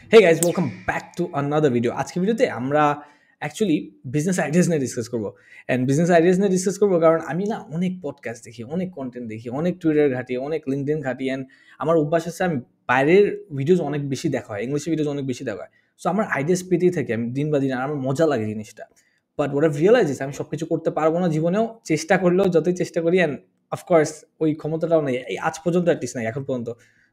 Hey guys, welcome back to another video. আজকে ভিডিওতে আমরা অ্যাকচুয়ালি বিজনেস আইডিয়াস নিয়ে ডিসকাস করবো। অ্যান্ড বিজনেস আইডিয়াস নিয়ে ডিসকাস করবো কারণ আমি না অনেক পডকাস্ট দেখি, অনেক কন্টেন্ট দেখি, অনেক টুইটার ঘাঁটি, অনেক লিঙ্কডইন ঘাঁটি। অ্যান্ড আমার অভ্যাস আছে আমি বাইরের ভিডিওস অনেক বেশি দেখা হয়, ইংলিশ ভিডিওস অনেক বেশি দেখা হয়। সো আমার আইডিয়াস পেতেই থাকে আমি দিন বা দিন, আর আমার মজা লাগে জিনিসটা। বাট ওরা রিয়েলাইজ আমি সব কিছু করতে পারবো না জীবনেও, চেষ্টা করলেও যতই চেষ্টা করি। অ্যান্ড অফকোর্স ওই ক্ষমতাটাও নেই, এই আজ পর্যন্ত অ্যাটলিস্ট নাই এখন পর্যন্ত।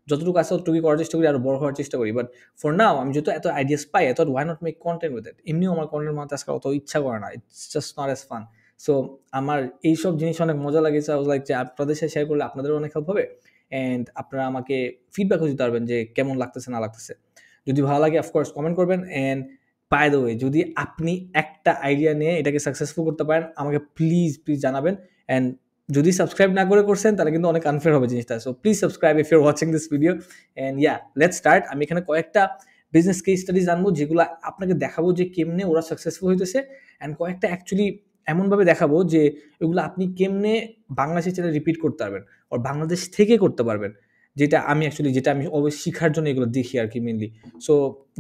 যতটুকু আছে ততটুকুই করার চেষ্টা করি, আরো বড় হওয়ার চেষ্টা করি। বাট ফর নাও আমি যেহেতু এত আইডিয়াস পাই, এত why not make content with it. এমনিও আমার কন্টেন্ট বানাতে আজকাল অত ইচ্ছা করে না, it's just not as fun. So আমার এইসব জিনিস অনেক মজা লাগেছে। আই ওয়াজ লাইক যে আপনাদের সাথে শেয়ার করলে আপনাদেরও অনেক হেল্প হবে। অ্যান্ড আপনারা আমাকে ফিডব্যাকও দিতে পারবেন যে কেমন লাগতেছে না লাগতেছে। যদি ভালো লাগে অফকোর্স কমেন্ট করবেন। অ্যান্ড বাই দ্য ওয়ে, যদি আপনি একটা আইডিয়া নিয়ে এটাকে সাকসেসফুল করতে পারেন আমাকে প্লিজ প্লিজ জানাবেন। অ্যান্ড যদি সাবস্ক্রাইব না করে করছেন তাহলে কিন্তু অনেক আনফেয়ার হবে জিনিসটা। So please subscribe if your watching this video. And yeah, let's start. আমি এখানে কয়েকটা বিজনেস কেস স্টাডি জানবো যেগুলো আপনাকে দেখাবো যে কেমনে ওরা সাকসেসফুল হইতেছে। অ্যান্ড কয়েকটা অ্যাকচুয়ালি এমনভাবে দেখাবো যে এগুলো আপনি কেমনে বাংলাদেশে ছেলে রিপিট করতে পারবেন, আর বাংলাদেশ থেকে করতে পারবেন। যেটা আমি অবশ্যই শেখার জন্য এগুলো দেখি আর কি মেনলি। সো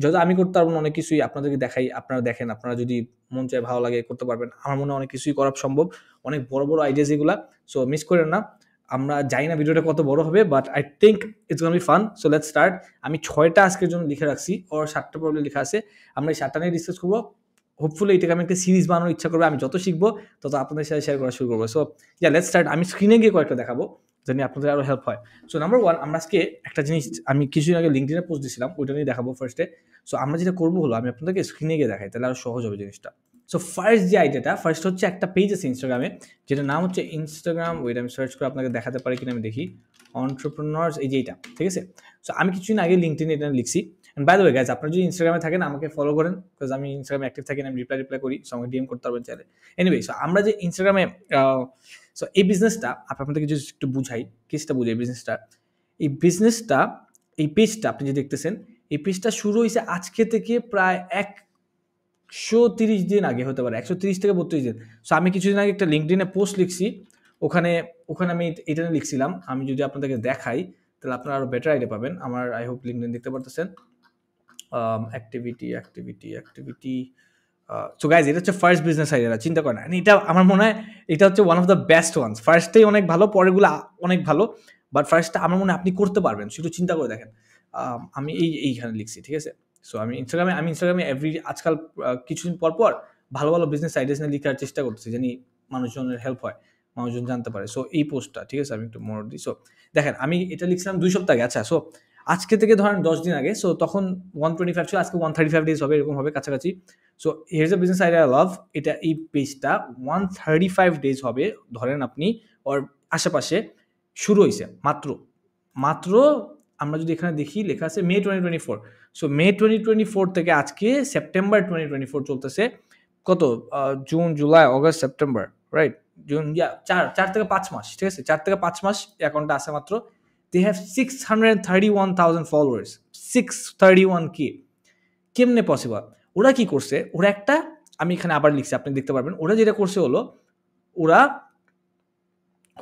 যত আমি করতে পারবো না অনেক কিছুই আপনাদেরকে দেখাই, আপনারা দেখেন, আপনারা যদি মন চায় ভালো লাগে করতে পারবেন। আমার মনে হয় অনেক কিছুই করা সম্ভব, অনেক বড় বড় আইডিয়াস এগুলা। সো মিস করেন না। আমরা জানি না ভিডিওটা কত বড় হবে, but I think it's gonna be fun. So let's start. আমি 6টা আজকের জন্য লিখে রাখছি, ওর 7টা প্রবলেম লেখা আছে। আমরা এই 7টা নিয়ে ডিসকাস করবো। হোপফুলি এটাকে আমি একটা সিরিজ বানানোর ইচ্ছা করবো। আমি যত শিখবো তত আপনাদের সাথে শেয়ার করা শুরু করবো। So yeah, let's start. আমি স্ক্রিনে গিয়ে কয়েকটা দেখাবো জানি আপনাদের আরো হেল্প হয়। সো নাম্বার 1, আমরা আজকে একটা জিনিস আমি কিছুদিন আগে লিঙ্কডইনে পোস্ট দিয়েছিলাম, ওইটা নিয়ে দেখাবো ফার্স্টে। সো আমরা যেটা করবো হলো আমি আপনাদেরকে স্ক্রিনে গিয়ে দেখাই, তাহলে আরো সহজ হবে জিনিসটা। সো ফার্স্ট যে আইডিয়াটা, ফার্স্ট হচ্ছে একটা পেজ আছে ইনস্টাগ্রামে, যেটার নাম হচ্ছে ইনস্টাগ্রাম, ওইটা আমি সার্চ করে আপনাকে দেখাতে পারি কিনা আমি দেখি। অন্টারপ্রেনার্স, এই যে এইটা, ঠিক আছে। সো আমি কিছুদিন আগে লিঙ্কডইনে এটা লিখছি। And by the way guys, আপনারা যদি ইনস্টাগ্রামে থাকেন আমাকে ফলো করেন, বিকজ আমি ইনস্টাগ্রামে অ্যাক্টিভ থাকি, আমি রিপ্লাই করি। সো আমাকে ডিএম করতে পারবেন চাইলে। এনিওয়ে, সো আমরা যে ইনস্টাগ্রামে সো এই বিজনেসটা আপনাদেরকে যদি একটু বুঝাই, কেসটা বুঝাই এই বিজনেসটা, এই পেজটা আপনি যে দেখতেছেন, এই পেজটা শুরু হয়েছে আজকে থেকে প্রায় 130 দিন আগে হতে পারে, 130 থেকে 32 দিন। সো আমি কিছুদিন আগে একটা লিঙ্কডইনে পোস্ট লিখছি, ওখানে ওখানে আমি এটা লিখছিলাম। আমি যদি আপনাদেরকে দেখাই তাহলে আপনারা আরো বেটার আইডিয়া পাবেন। আমার আই হোপ লিঙ্কডইন দেখতে পারতেছেন। অ্যাক্টিভিটি। সো গাইজ, এটা হচ্ছে ফার্স্ট বিজনেস আইডিয়া, চিন্তা করেন। এটা আমার মনে হয় এটা হচ্ছে one of the best ones. ফার্স্টেই অনেক ভালো, পরেরগুলো অনেক ভালো, বাট ফার্স্টটা আমার মনে হয় আপনি করতে পারবেন, শুধু চিন্তা করে দেখেন। আমি এইখানে লিখছি, ঠিক আছে। সো আমি ইনস্টাগ্রামে আজকাল কিছুদিন পর পর ভালো ভালো বিজনেস আইডিয়াস নিয়ে লিখার চেষ্টা করতেছি, জানি মানুষজনের হেল্প হয়, মানুষজন জানতে পারে। সো এই পোস্টটা, ঠিক আছে, আমি একটু মোড় দিই। সো দেখেন, আমি এটা লিখছিলাম 2 সপ্তাহ আগে। আচ্ছা, সো আজকে থেকে ধরেন 10 দিন আগে, সো তখন 125 ছিল, আজকে 135 ডেজ হবে, এরকম হবে কাছাকাছি। So here's A business idea I love. এটা এই পেজটা 135 ডেজ হবে ধরেন আপনি, ওর আশেপাশে শুরু হয়েছে মাত্র মাত্র আমরা যদি এখানে দেখি লেখা আছে মে 2024। সো মে 2024 থেকে আজকে সেপ্টেম্বর 2024 চলতেছে। কত? June, July, August, September, right? June, yeah, 4 থেকে 5 মাস, ঠিক আছে। 4 থেকে 5 মাস অ্যাকাউন্টটা আছে মাত্র। They have 631,000 followers, 631K। কেমনে পসিবল? ওরা কি করছে? ওরা একটা, আমি এখানে আবার লিখছি, আপনি দেখতে পারবেন। ওরা যেটা করছে হলো, ওরা,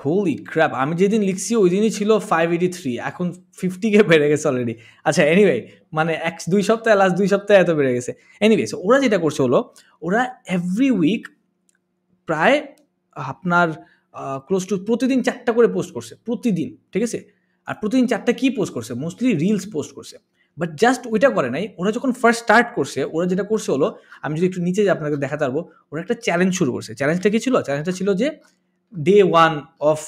হোলি ক্র্যাপ, আমি যেদিন লিখছি ওই দিনই ছিল 583, এখন 50K বেড়ে গেছে অলরেডি। আচ্ছা, এনিওয়ে, মানে 2 সপ্তাহে, লাস্ট 2 সপ্তাহে এত বেড়ে গেছে। এনিওয়ে, ওরা যেটা করছে হলো, ওরা এভরি উইক প্রায় আপনার ক্লোজ টু প্রতিদিন 4টা করে পোস্ট করছে, প্রতিদিন, ঠিক আছে। আর প্রতিদিন 4টা কি পোস্ট করছে? মোস্টলি রিলস পোস্ট করছে। বাট জাস্ট ওইটা করে নাই, ওরা যখন ফার্স্ট স্টার্ট করছে, ওরা যেটা করছে হলো, আমি যদি একটু নিচে যাই আপনাকে দেখাতে পারবো, ওরা একটা চ্যালেঞ্জ শুরু করছে। চ্যালেঞ্জটা কি ছিল? চ্যালেঞ্জটা ছিল যে day 1 of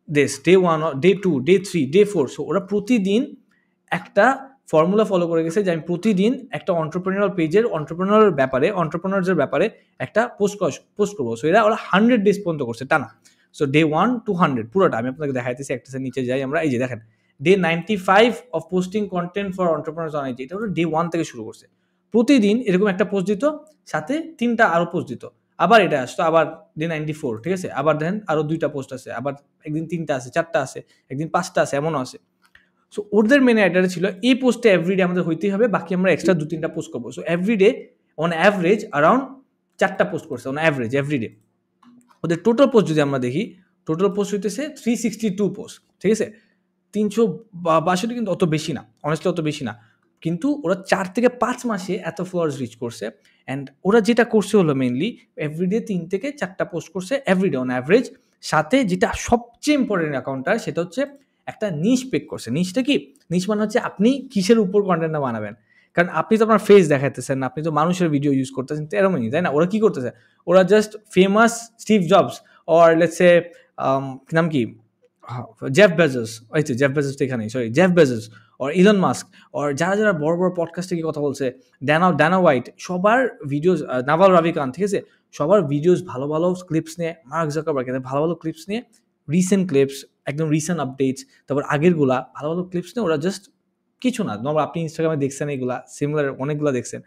this, day 1, day 2, day 3, day 4। So ওরা প্রতিদিন একটা ফর্মুলা ফলো করে গেছে যে আমি প্রতিদিন একটা অন্টারপ্রেনার পেজের অন্টারপ্রেনারদের ব্যাপারে একটা পোস্ট করবো। সো এরা ওরা 100 ডেজ পর্যন্ত করছে টানা। সো ডে 1 to 100 পুরোটা আমি আপনাকে দেখাইতেছি। একটা নিচে যাই আমরা, এই যে দেখেন, day 95 of posting content for entrepreneurs on IT. এটা ওরা ডে 1 থেকে শুরু করছে। প্রতিদিন এরকম একটা পোস্ট দিত, সাথে 3টা আরো পোস্ট দিত। আবার এটা আসতো, আবার ডে 94, ঠিক আছে। আবার দেখেন আরো 2টা পোস্ট আছে, আবার একদিন 3টা আছে, 4টা আছে, একদিন 5টা আছে, এমনও আছে। সো ওদের মেন আইডিয়া ছিল এই পোস্টে এভরিডে আমাদের হইতেই হবে, বাকি আমরা এক্সট্রা 2-3টা পোস্ট করবো। So everyday on average around 4টা পোস্ট করছে, অন অ্যাভারেজ এভরিডে। ওদের টোটাল পোস্ট যদি আমরা দেখি, টোটাল পোস্ট হইতেছে 362 পোস্ট, ঠিক আছে। 362 কিন্তু অত বেশি না, অনেস্টলি অত বেশি না। কিন্তু ওরা 4 থেকে 5 মাসে এত ফলোয়ার্স রিচ করছে। অ্যান্ড ওরা যেটা করছে হলো মেইনলি এভরিডে 3 থেকে 4 টা পোস্ট করছে এভরিডে অন এভারেজ। সাথে যেটা সবচেয়ে ইম্পর্টেন্ট অ্যাকাউন্টটা সেটা হচ্ছে একটা নিশ পিক করছে। নিশটা কি? নিশ মানে হচ্ছে আপনি কিসের উপর কনটেন্টটা বানাবেন। কারণ আপনি তো আপনার ফেস দেখাইতেছেন না, আপনি তো মানুষের ভিডিও ইউজ করতেছেন, তো এরকমই তাই না? ওরা কি করতেছে? ওরা just famous Steve jobs or let's say নাম কি? জেফ বেজোস, ওই তো জেফ বেজোস তো এখানেই, sorry Jeff Bezos or Elon Musk or যারা বড় বড় পডকাস্টে গিয়ে কথা বলছে, ড্যানা হোয়াইট, সবার ভিডিওস, নাভাল রাভিকান, ঠিক আছে, সবার ভিডিওস ভালো ভালো ক্লিপস নিয়ে, মার্ক জাকারবার্গ ভালো ভালো ক্লিপস নিয়ে, রিসেন্ট ক্লিপস, একদম রিসেন্ট আপডেটস, তারপর আগেরগুলা ভালো ভালো ক্লিপস নিয়ে ওরা জাস্ট কিছু না, নর্মাল আপনি ইনস্টাগ্রামে দেখছেন এগুলা সিমিলার অনেকগুলো দেখছেন।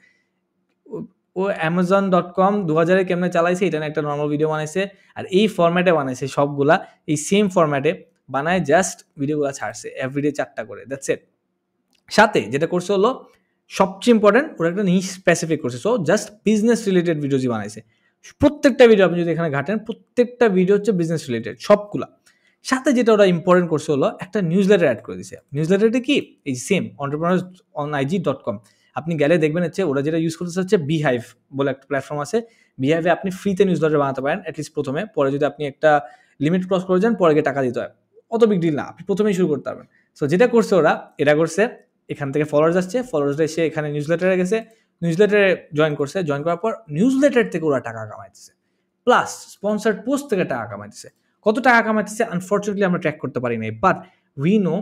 ও Amazon.com 2000-এ কেমনে চালাইছে এটা নিয়ে একটা নর্মাল ভিডিও বানাইছে, আর এই ফরম্যাটে বানাইছে সবগুলা, এই সেম ফরম্যাটে বানায় জাস্ট ভিডিওগুলো ছাড়ছে এভরিডে 4টা করে, দ্যাটস ইট। সাথে যেটা করছে হলো সবচেয়ে ইম্পর্টেন্ট, ওরা একটা নিশ স্পেসিফিক করছে, সো জাস্ট বিজনেস রিলেটেড ভিডিওজি বানাইছে। প্রত্যেকটা ভিডিও আপনি যদি এখানে ঘাটেন, প্রত্যেকটা ভিডিও হচ্ছে বিজনেস রিলেটেড সবগুলা। সাথে যেটা ওরা ইম্পর্টেন্ট করছে হলো একটা নিউজ লেটার অ্যাড করে দিছে। নিউজ লেটারটা কি? এই সেম entrepreneurs on IG.com, আপনি গেলে দেখবেন হচ্ছে ওরা যেটা ইউজ করতেছে হচ্ছে বিহাইভ বলে একটা প্ল্যাটফর্ম আছে। বিহাইভে আপনি ফ্রিতে নিউজ লেটার বানাতে পারেন অ্যাটলিস্ট প্রথমে, পরে যদি আপনি একটা লিমিট ক্রস করে যান পরে গিয়ে টাকা দিতে হয়, অত বিগ ডিল না, আপনি প্রথমেই শুরু করতে পারবেন। সো যেটা করছে ওরা, এটা করছে এখান থেকে ফলোয়ার্স আসছে, ফলোয়ার্সরা এসে এখানে নিউজ লেটারে গেছে, নিউজ লেটারে জয়েন করছে, জয়েন করার পর নিউজ লেটার থেকে ওরা টাকা কামাইতেছে, প্লাস স্পন্সার্ড পোস্ট থেকে টাকা কামাইতেছে। কত টাকা কামাইতেছে আনফর্চুনেটলি আমরা ট্র্যাক করতে পারি নাই, বাট উই নো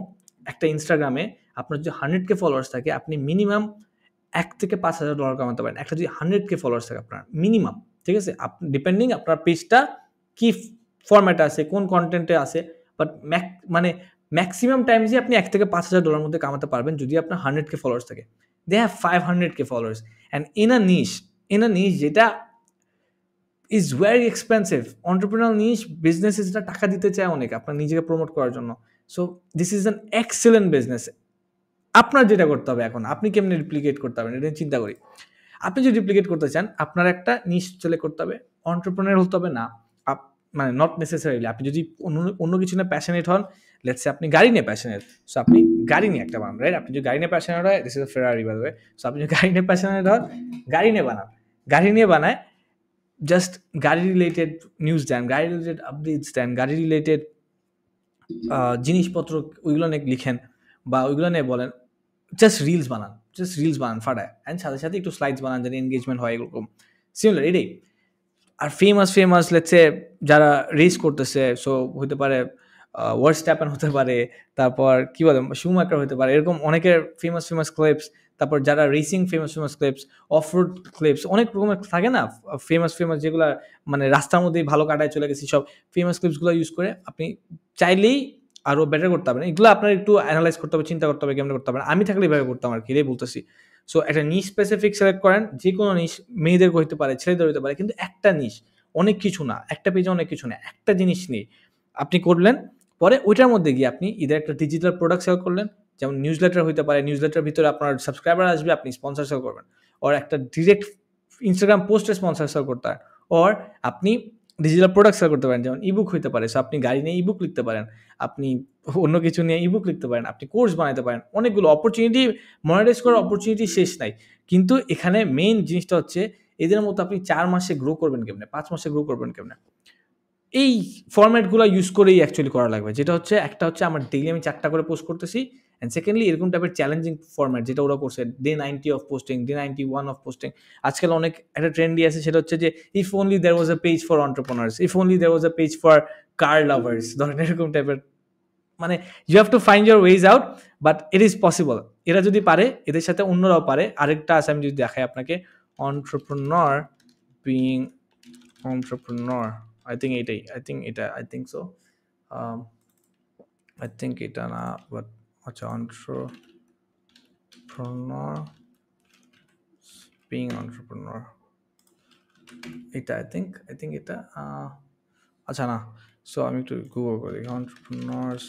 একটা ইনস্টাগ্রামে আপনার যদি 100K ফলোয়ার্স থাকে, আপনি মিনিমাম $1,000 থেকে $5,000 কামাতে পারেন, একটা যদি 100K ফলোয়ার্স থাকে আপনার মিনিমাম, ঠিক আছে, ডিপেন্ডিং আপনার পেজটা কি ফরম্যাটে আছে, কোন কন্টেন্টে আছে, বাট মানে ম্যাক্সিমাম টাইমসই আপনি $1,000 থেকে $5,000 মধ্যে কামাতে পারবেন যদি আপনার 100K ফলোয়ার্স থাকে। They have 500K followers and in a niche যেটা is very expensive. Entrepreneur niche বিজনেসে যেটা টাকা দিতে চায় অনেক আপনার নিজেকে প্রমোট করার জন্য। So this is an excellent business. আপনার যেটা করতে হবে এখন, আপনি কেমনে রিপ্লিকেট করতে পারবেন এটা চিন্তা করি। আপনি যদি রিপ্লিকেট করতে চান, আপনার একটা নিশ চলে করতে হবে, অন্টারপ্রেনার হতে হবে না, মানে নট নেসেসারিলি। আপনি যদি অন্য কিছু নিয়ে প্যাশনেট হন, লেটস সে আপনি গাড়ি নিয়ে প্যাশনেট, সো আপনি গাড়ি নিয়ে একটা বানান, রাইট? আপনি যদি গাড়ি নিয়ে প্যাশনেট হয়, this is a Ferrari by the way, so আপনি যদি গাড়ি নিয়ে প্যাশনেট হন, গাড়ি নিয়ে বানান, গাড়ি নিয়ে বানায় জাস্ট গাড়ি রিলেটেড নিউজ দেন, গাড়ি রিলেটেড আপডেটস দেন, গাড়ি রিলেটেড জিনিসপত্র ওইগুলো নিয়ে লিখেন বা ওইগুলো নিয়ে বলেন, জাস্ট রিলস বানান ফাটায়, অ্যান্ড সাথে সাথে একটু স্লাইডস বানান যেন এনগেজমেন্ট হয়, এরকম সিমিলার এটাই। আর ফেমাস লেটসে যারা রেস করতেছে, সো হতে পারে ওয়ার্স্ট্যাপেন হতে পারে, তারপর কি বলে শুমাকার হতে পারে, এরকম অনেকের ফেমাস ক্লিপস, তারপর যারা racing famous clips, offroad clips, অনেক রকমের থাকে না ফেমাস যেগুলো মানে রাস্তার মধ্যেই ভালো কাটায় চলে গেছি, সব ফেমাস ক্লিপসগুলো ইউজ করে আপনি চাইলেই আরও বেটার করতে পারবেন। এগুলো আপনার একটু অ্যানালাইজ করতে হবে, চিন্তা করতে হবে কেমন করতে পারবেন। আমি থাকলে এইভাবে করতাম আর কি, রে বলতেছি। সো একটা নিশ স্পেসিফিক সিলেক্ট করেন, যে কোনো নিশ, মেয়েদের হইতে পারে, ছেলেদের হইতে পারে, কিন্তু একটা নিশ, অনেক কিছু না, একটা পেজে অনেক কিছু না, একটা জিনিস নেই আপনি করলেন, পরে ওইটার মধ্যে গিয়ে আপনি ইদার একটা ডিজিটাল প্রোডাক্ট সেল করলেন, যেমন নিউজ লেটার হইতে পারে, নিউজ লেটার ভিতরে আপনার সাবস্ক্রাইবার আসবে, আপনি স্পন্সর সেল করবেন, ওর একটা ডিরেক্ট ইনস্টাগ্রাম পোস্টে স্পন্সর সেল করতে হয়, ওর আপনি ডিজিটাল প্রোডাক্ট সেল করতে পারেন, যেমন ইবুক হইতে পারে, সো আপনি গাড়ি নিয়ে ইবুক লিখতে পারেন, আপনি অন্য কিছু নিয়ে ইবুক লিখতে পারেন, আপনি কোর্স বানাতে পারেন, অনেকগুলো অপরচুনিটি, মনিটাইজ করার অপরচুনিটি শেষ নাই। কিন্তু এখানে মেইন জিনিসটা হচ্ছে এদের মতো আপনি 4 মাসে গ্রো করবেন কেমনে, 5 মাসে গ্রো করবেন কেমনে, এই ফরম্যাটগুলো ইউজ করেই অ্যাকচুয়ালি করা লাগবে। যেটা হচ্ছে একটা হচ্ছে আমার ডেইলি আমি 4টা করে পোস্ট করতেছি, অ্যান্ড সেকেন্ডলি এরকম টাইপের চ্যালেঞ্জিং ফরম্যাট যেটা ওরা করছে, day 90 of posting, day 91 of posting. আজকাল অনেক একটা ট্রেন্ডই আছে, সেটা হচ্ছে যে if only there was a page for entrepreneurs, if only there was a page for car lovers, ধরেন এরকম টাইপের, মানে you have to find your ways out, but it is possible. এরা যদি পারে, এদের সাথে অন্যরাও পারে। আরেকটা আছে, আমি যদি দেখাই আপনাকে, entrepreneur being entrepreneur, I think so. I think এটা না, but আচ্ছা, entrepreneur being entrepreneur, এটা I think এটা আচ্ছা না, সো আমি একটু গুগল করি, entrepreneurs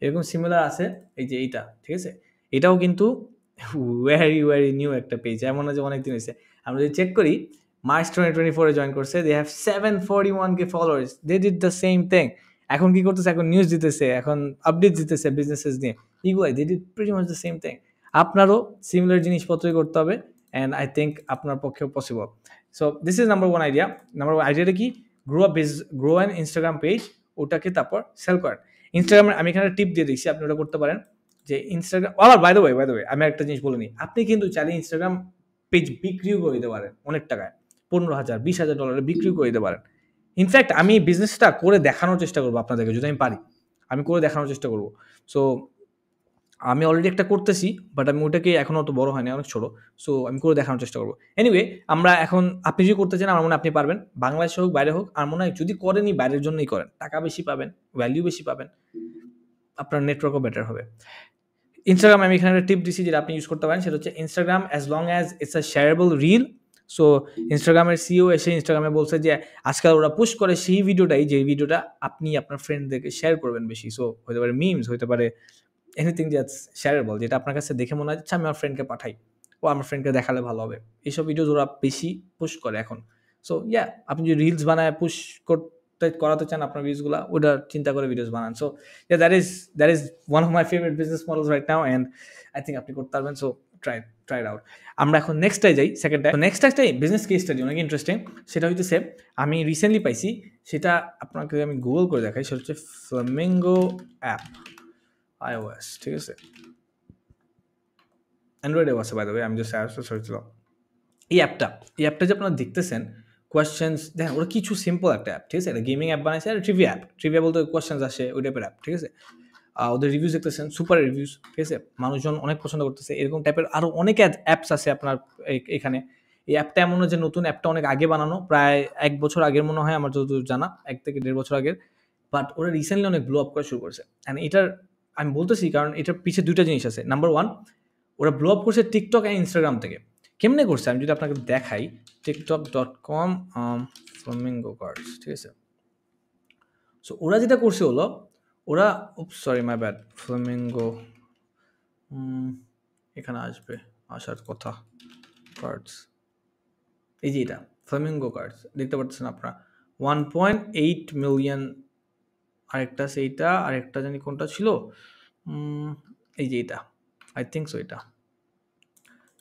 এরকম সিমিলার আছে, এই যে এইটা, ঠিক আছে, এটাও কিন্তু ভেরি নিউ একটা পেজ, এমন না যে অনেকদিন হয়েছে। আমরা যদি চেক করি, মার্চ 2024 জয়েন করছে, they have 741K followers, they did the same thing, এখন কি করতেছে, এখন নিউজ দিতেছে, এখন আপডেট দিতেছে বিজনেসেস নিয়ে, ইগুলাই they did pretty much the same thing. আপনারও সিমিলার জিনিসপত্রই করতে হবে, অ্যান্ড আই থিঙ্ক আপনার পক্ষেও possible. So this is number one idea. Number one আইডিয়াটা কি, গ্রো অ্যান ইনস্টাগ্রাম পেজ, ওটাকে তারপর সেল করেন। ইনস্টাগ্রামে আমি এখানে টিপ দিয়ে দিচ্ছি, আপনি ওটা করতে পারেন যে ইনস্টাগ্রাম, আবার বাই দ্য ওয়ে আমি একটা জিনিস বলে নিই, আপনি কিন্তু চাইলে ইনস্টাগ্রাম পেজ বিক্রিও করে দিতে পারেন অনেক টাকায়, $15,000-20,000 বিক্রি করে দিতে পারেন। ইনফ্যাক্ট আমি বিজনেসটা করে দেখানোর চেষ্টা করবো আপনাদেরকে, যদি আমি পারি আমি করে দেখানোর চেষ্টা করবো। সো আমি অলরেডি একটা করতেছি, বাট আমি ওটাকে এখনো অত বড় হয়নি, অনেক ছোটো। সো আমি করে দেখানোর চেষ্টা করবো। এনিওয়ে, আমরা এখন, আপনি যদি করতে চান আমার মনে হয় আপনি পারবেন, বাংলাদেশে হোক বাইরে হোক, আর মনে হয় যদি করেনই বাইরের জন্যই করেন, টাকা বেশি পাবেন, ভ্যালিউ বেশি পাবেন, আপনার নেটওয়ার্কও বেটার হবে। ইনস্টাগ্রাম আমি এখানে একটা টিপ দিচ্ছি যেটা আপনি ইউজ করতে পারেন, সেটা হচ্ছে Instagram as long as it's a shareable reel. So ইনস্টাগ্রামের সিও এসে ইনস্টাগ্রামে বলছে যে আজকাল ওরা পুশ করে সেই ভিডিওটাই, যে ভিডিওটা আপনি আপনার ফ্রেন্ডদেরকে শেয়ার করবেন বেশি। সো হতে পারে মিমস, হতে পারে এনিথিং দ্যাটস শেয়ারেবল, যেটা আপনার কাছে দেখে মনে হচ্ছে আমি আমার ফ্রেন্ডকে পাঠাই, ও আমার ফ্রেন্ডকে দেখালে ভালো হবে, এইসব ভিডিওস ওরা বেশি পুশ করে এখন। সো ইয়া, আপনি যদি রিলস বানায় পুশ করাতে চান আপনার ভিউজগুলো, ওটা চিন্তা করে ভিডিওস বানান। So yeah, that is one of my favourite business models right now, and I think আপনি করতে পারবেন। So try it out. আমরা এখন নেক্সটটাই যাই, সেকেন্ডটাই। নেক্সট একটা বিজনেস কেস স্টাডি অনেক ইন্টারেস্টিং, সেটা হইতেছে আমি রিসেন্টলি পাইছি, সেটা আপনাকে আমি গুগল করে দেখাই, সেটা হচ্ছে ফ্লামিঙ্গো অ্যাপ, iOS, ঠিক আছে, অ্যান্ড্রয়েডেও আছে বাই দ্য ওয়ে, আমি জাস্ট iOS সার্চ দিলাম। এই অ্যাপটা যে আপনারা দেখতেছেন, কোয়েশ্চেন্স দেখেন, ওরা কিছু সিম্পল একটা অ্যাপ, ঠিক আছে, এটা গেমিং অ্যাপ বানাইছে, আর ট্রিভিয়া বলতে কোয়েশ্চেন্স আসে, ওই টাইপের অ্যাপ, ঠিক আছে। ওদের রিভিউজ দেখতেছেন, সুপার রিভিউজ, ঠিক আছে, মানুষজন অনেক পছন্দ করতেছে। এরকম টাইপের আরও অনেক অ্যাপস আছে আপনার এখানে। এই অ্যাপটা এমন যে নতুন, অ্যাপটা অনেক আগে বানানো, প্রায় 1 বছর আগের মনে হয়, আমার যতদূর জানা 1 থেকে 1.5 বছর আগের, বাট ওরা রিসেন্টলি অনেক ব্লো আপ করা শুরু করছে। অ্যান্ড এটার আমি বলতেছি কারণ এটার পিছিয়ে দুইটা জিনিস আছে। নাম্বার ওয়ান, ওরা ব্লো আপ করছে টিকটক অ্যান্ড ইনস্টাগ্রাম থেকে। কেমনে করছে আমি যদি আপনাকে দেখাই, tiktok.com ফ্লামিঙ্গো কার্ডস, ঠিক আছে। সো ওরা যেটা করছে হলো, ওরা সরি মাই ব্যাড, ফ্লামিঙ্গো এখানে আসবে, আসার কথা, কার্ডস, এই যে এটা ফ্লামিঙ্গো কার্ডস দেখতে পাচ্ছেন আপনারা, 1.8 মিলিয়ন। আরেকটা সেইটা, আরেকটা জানি কোনটা ছিল, এই যে এটা, আই থিঙ্ক সো এটা,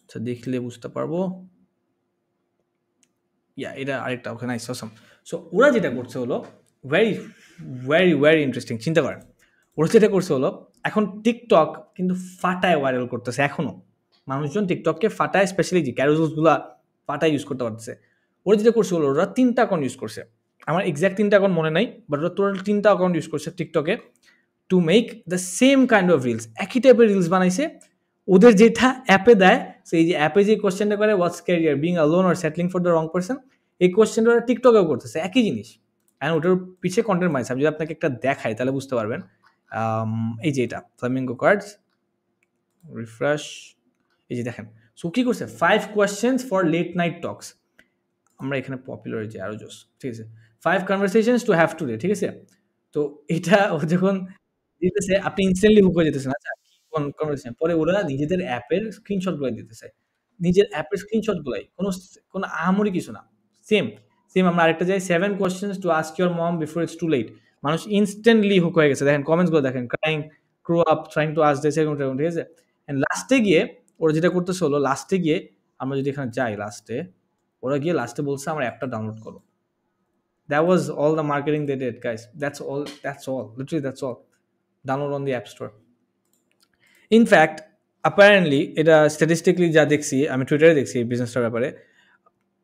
আচ্ছা দেখলে বুঝতে পারবো, ইয়া এটা আরেকটা, ওকে নাইস, অসাম। সো ওরা যেটা করছে হলো ভেরি ভেরি ভেরি ইন্টারেস্টিং, চিন্তা করেন। ওরা যেটা করছে হলো, এখন টিকটক কিন্তু ফাটায় ভাইরাল করতেছে, এখনও মানুষজন টিকটককে ফাটায়, স্পেশালি যে ক্যারোজেলসগুলো ফাটায় ইউজ করতে পারতেছে। ওরা যেটা করছে হলো, ওরা 3টা অ্যাকাউন্ট ইউজ করছে, আমার এক্স্যাক্ট 3টা অ্যাকাউন্ট মনে নাই, বাট ওরা টোটাল 3টা অ্যাকাউন্ট ইউজ করছে টিকটকে to make the same kind of reels, একই টাইপের রিলস বানাইছে। ওদের যেটা অ্যাপে দেয়, সেই যে অ্যাপে যে কোয়েশ্চেনটা করে, what's career, being alone or settling for the wrong person, এই কোয়েশ্চেনটা ওরা টিকটকেও করতেছে, একই জিনিস। অ্যান্ড ওটার পিছিয়ে কন্টেন্ট বানাইছে, আমি যদি আপনাকে একটা দেখাই তাহলে বুঝতে পারবেন। এই যে এটা ফ্লামিঙ্গো কার্ডস, রিফ্রেশ, এই যে দেখেন। সো কী করছে, 5 কোয়েশ্চেন্স ফর লেট নাইট টক্স, আমরা এখানে পপুলার যে আরও জোস, ঠিক আছে, 5 কনভারসেশনস টু হ্যাভ টুডে, ঠিক আছে। তো এটা ও যখন দিতেছে, আপনি ইনস্ট্যান্টলি হুক হয়ে যেতেছেন, আচ্ছা কি কনভারসেশন, পরে ওরা নিজেদের অ্যাপের স্ক্রিনশটগুলো দিতেছে, নিজের অ্যাপের স্ক্রিনশটগুলাই, কোনো আহামরি কিছু না, সেম আমরা আরেকটা যাই, 7 questions to ask your mom before it's too late, মানুষ ইনস্ট্যান্টলি হুক হয়ে গেছে, দেখেন কমেন্টসগুলো দেখেন, crying, grow up, trying to ask this, এরকম, ঠিক আছে। অ্যান্ড লাস্টে গিয়ে ওরা যেটা করতেছে হলো, লাস্টে গিয়ে আমরা যদি এখানে যাই, ওরা গিয়ে লাস্টে বলছে আমার অ্যাপটা ডাউনলোড করো। That was all the marketing they did, guys. That's all. Literally, that's all. Download on the App Store. In fact, apparently, এটা statistically যা দেখছি, আমি টুইটারে দেখছি এই বিজনেসটার ব্যাপারে,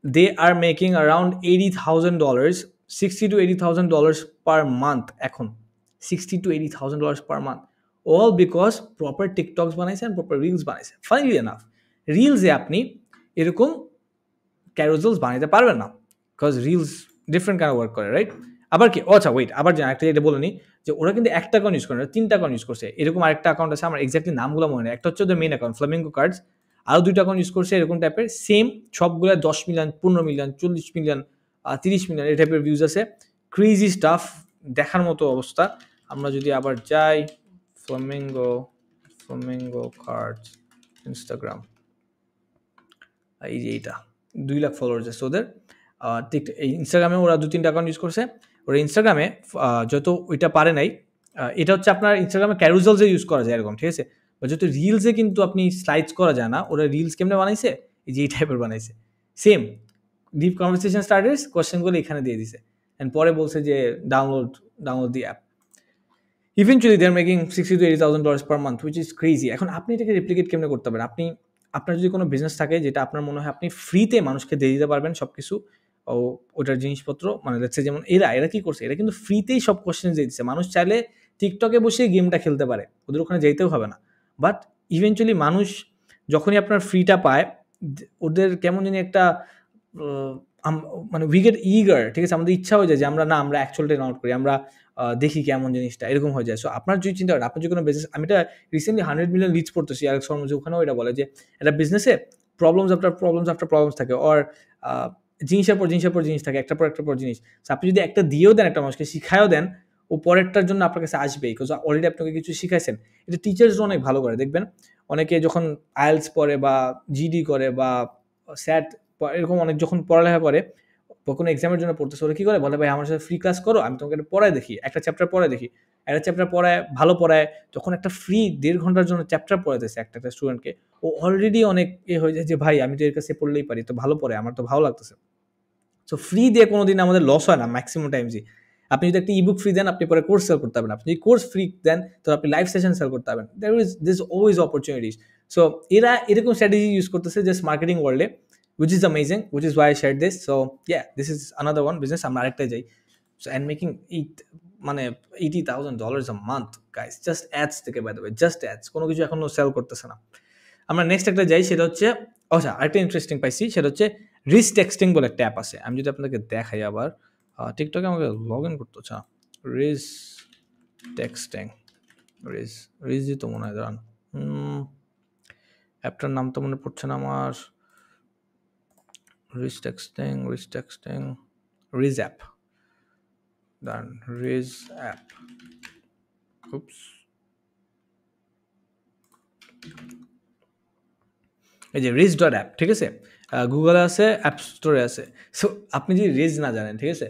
they are making around $80,000, $60,000 to $80,000 per month এখন, $60,000 to $80,000 per month, all because proper TikToks বানাইছে and proper reels বানাইছে। Funnily enough, reels-এ আপনি এরকম ক্যারোজেলস বানাইতে পারবেন না, because reels different kind work করে, রাইট। আবার কি, আচ্ছা ওয়েট, আবার যে একটা এটা বলে নি, যে ওরা কিন্তু একটা অ্যাকাউন্ট ইউজ করে না, 3টা অ্যাকাউন্ট ইউজ করছে। এরকম আরেকটা অ্যাকাউন্ট আছে, আমার এক্স্যাক্টলি নামগুলো মনে নেই, একটা হচ্ছে ওদের মেইন অ্যাকাউন্ট ফ্লামিঙ্গো কার্ডস, আরও 2টা অ্যাকাউন্ট ইউজ করছে এরকম টাইপের, সেম সবগুলো 10 মিলিয়ন, 15 মিলিয়ন, 40 মিলিয়ন, 30 মিলিয়ন এই টাইপের ভিউজ আছে। ক্রেজি স্টাফ, দেখার মতো অবস্থা। আমরা যদি আবার যাই, ফ্লামিঙ্গো কার্ডস ইনস্টাগ্রাম, এই যে এইটা 2 লাখ ফলোয়ার্স আছে ওদের। ঠিক এই ইনস্টাগ্রামে ওরা 2-3টা অ্যাকাউন্ট ইউজ করছে, ওরা ইনস্টাগ্রামে যত ওইটা পারে নাই, এটা হচ্ছে আপনার ইনস্টাগ্রামে ক্যারুজালসে ইউজ করা যায় এরকম, ঠিক আছে? বা যত রিলসে কিন্তু আপনি স্লাইডস করা যায় না, ওরা রিলস কেমনে বানাইছে, এই যে এই টাইপের বানাইছে সেম ডিপ কনভারসেশন স্টার্টার্স কোয়েশ্চেনগুলো এখানে দিয়ে দিছে, অ্যান্ড পরে বলছে যে download the app. Eventually they are making $60,000 to $80,000 per month, which is crazy. এখন আপনি এটাকে রেপ্লিকেট কেমনে করতে পারেন? আপনার যদি কোনো বিজনেস থাকে যেটা আপনার মনে হয় আপনি ফ্রিতে মানুষকে দিয়ে দিতে পারবেন সব কিছু, ও ওটার জিনিসপত্র, মানে লেটস সে যেমন এরা কি করছে, এরা কিন্তু ফ্রিতেই সব কোয়েশ্চেন দিয়ে দিচ্ছে। মানুষ চাইলে টিকটকে বসে গেমটা খেলতে পারে, ওদের ওখানে যেতেও হবে না। বাট ইভেনচুয়ালি মানুষ যখনই আপনার ফ্রিটা পায়, ওদের কেমন জানি একটা মানে উই গেট ইগার, ঠিক আছে? আমাদের ইচ্ছা হয়ে যায় যে আমরা অ্যাকচুয়ালটা ডাউনলোড করি, আমরা দেখি কেমন জিনিসটা, এরকম হয়ে যায়। সো আপনার যদি চিন্তা করেন, আপনার যে কোনো বিজনেস, আমি এটা রিসেন্টলি 100 মিলিয়ন লিডস পড়তেছি অ্যালেক্স হরমোজ, ওখানেও এটা বলে যে একটা বিজনেসে প্রবলেমস আফটার প্রবলেমস থাকে, অর জিনিসের পর জিনিস থাকে, একটার পর জিনিস। সো আপনি যদি একটা দিয়েও দেন, একটা মানুষকে শিখায়ও দেন, ও পরেরটার জন্য আপনার কাছে আসবেই, বিকজ অলরেডি আপনাকে কিছু শিখাইছেন। এটা টিচার্সরা অনেক ভালো করে, দেখবেন অনেকে যখন আইএলস পড়ে বা জিডি করে বা স্যাট এরকম অনেক যখন পড়ালেখা করে বা কোনো এক্সামের জন্য পড়তেছে, ওরা কী করে বলে, ভাই আমার সাথে ফ্রি ক্লাস করো, আমি তোমাকে এটা পড়ায় দেখি, একটা চ্যাপ্টার পড়ায় দেখি। একটা চ্যাপ্টার পড়ায় ভালো পড়ায়, যখন একটা ফ্রি 1.5 ঘন্টার জন্য চ্যাপ্টার পড়াইতেছে একটা স্টুডেন্টকে, ও অলরেডি অনেক হয়ে যায় যে ভাই আমি তো এর কাছে পড়লেই পারি, তো ভালো পড়ে, আমার তো ভালো লাগতেছে। সো ফ্রি দিয়ে কোনোদিন আমাদের লস হয় না ম্যাক্সিমাম টাইমসই। আপনি যদি একটা ইবুক ফ্রি দেন, আপনি পরে কোর্স সেল করতে পারবেন। আপনি যদি কোর্স ফ্রি দেন, তো আপনি লাইভ সেশন সেল করতে পারবেন। This always opportunities. সো এরা এরকম স্ট্র্যাটেজি ইউজ করতেছে জাস্ট মার্কেটিং ওয়ার্ল্ডে, which is amazing, which is why I shared this. So yeah, this is another one business. আমরা আরেকটাই যাই, so and making মানে $80,000 a month, guys, just ads থেকে, by the way, just ads, কোনো কিছু এখনো sell করতেছে না। আমরা নেক্সট একটা যাই, সেটা হচ্ছে, আচ্ছা আরেকটা ইন্টারেস্টিং পাইছি, সেটা হচ্ছে রিচ টেক্সটিং বলে একটা অ্যাপ আছে। আমি যদি আপনাকে দেখাই, আবার টিকটকে আমাকে লগ ইন করতে হচ্ছে, রিচ টেক্সটিং, রিচই তো মনে হয়, দাঁড়ান, অ্যাপটার নাম তো মনে পড়ছে না আমার, রিচ টেক্সটিং, রিচ অ্যাপ, দাঁড়ান, রিচ অ্যাপ, উপস, এই যে রিচ.অ্যাপ, ঠিক আছে? গুগলে আছে, অ্যাপ স্টোরে আছে। সো আপনি যদি রিচ না জানেন, ঠিক আছে,